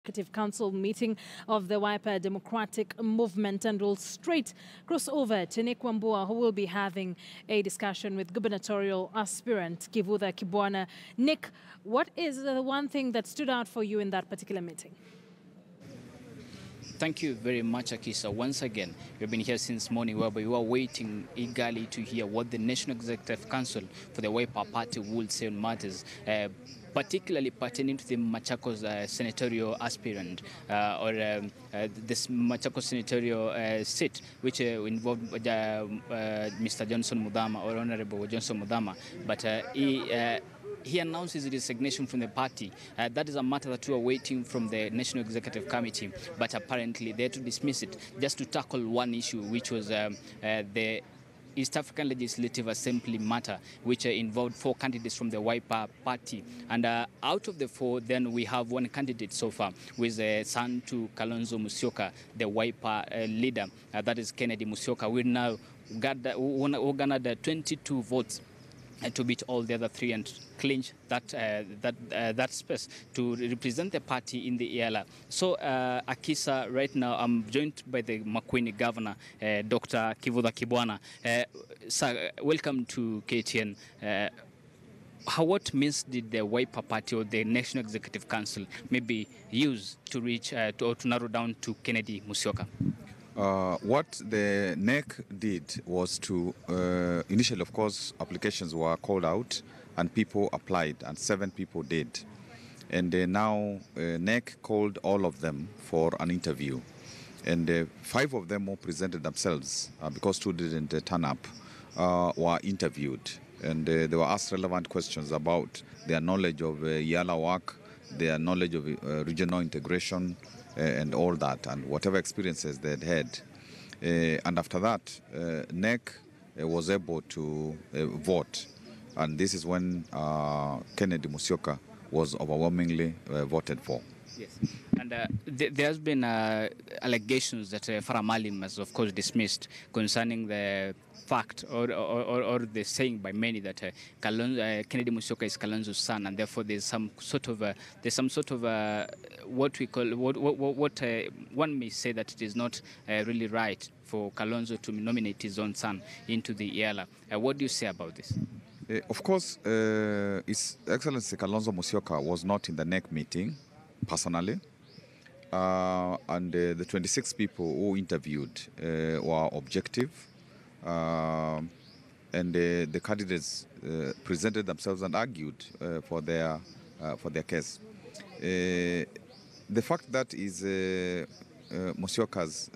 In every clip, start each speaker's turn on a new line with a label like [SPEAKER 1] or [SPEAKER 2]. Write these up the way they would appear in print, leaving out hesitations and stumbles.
[SPEAKER 1] Executive Council meeting of the Wiper Democratic Movement, and will straight cross over to Nick Wambua, who will be having a discussion with gubernatorial aspirant Kivutha Kibwana. Nick, what is the one thing that stood out for you in that particular meeting?
[SPEAKER 2] Thank you very much, Akisa. Once again, we've been here since morning, whereby we were waiting eagerly to hear what the National Executive Council for the Wiper Party would say on matters, particularly pertaining to the Machakos senatorial aspirant this Machakos senatorial seat, which involved Mr. Johnson Muthama, or Honorable Johnson Muthama, but he announced his resignation from the party. That is a matter that we are waiting from the National Executive Committee, but apparently they had to dismiss it just to tackle one issue, which was the East African Legislative Assembly matter, which involved 4 candidates from the Wiper Party. And out of the 4, then we have one candidate so far, who is son to Kalonzo Musyoka, the Wiper leader. That is Kennedy Musyoka. We now garnered 22 votes to beat all the other 3 and clinch that space to represent the party in the ELA. So, Akisa, right now I'm joined by the Makueni Governor, Dr. Kivutha Kibwana. Sir, welcome to KTN. What means did the Wiper Party or the National Executive Council maybe use to reach or to narrow down to Kennedy Musyoka?
[SPEAKER 3] What the NEC did was to, initially, of course, applications were called out and people applied, and 7 people did. And now NEC called all of them for an interview. And 5 of them who presented themselves, because 2 didn't turn up, were interviewed. And they were asked relevant questions about their knowledge of Yala work, their knowledge of regional integration, and all that, and whatever experiences they'd had. And after that, NEC was able to vote. And this is when Kennedy Musyoka was overwhelmingly voted for.
[SPEAKER 2] Yes. And there has been allegations that Farah Maalim has, of course, dismissed concerning the fact or the saying by many that Kennedy Musyoka is Kalonzo's son, and therefore there's some sort of what we call what one may say that it is not really right for Kalonzo to nominate his own son into the ELA. What do you say about this?
[SPEAKER 3] Of course, His Excellency Kalonzo Musyoka was not in the NEC meeting personally, and the 26 people who interviewed were objective, and the candidates presented themselves and argued for their case. The fact that is Musyoka's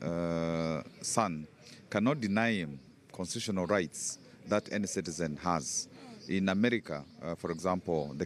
[SPEAKER 3] son cannot deny him constitutional rights that any citizen has. In America, for example, the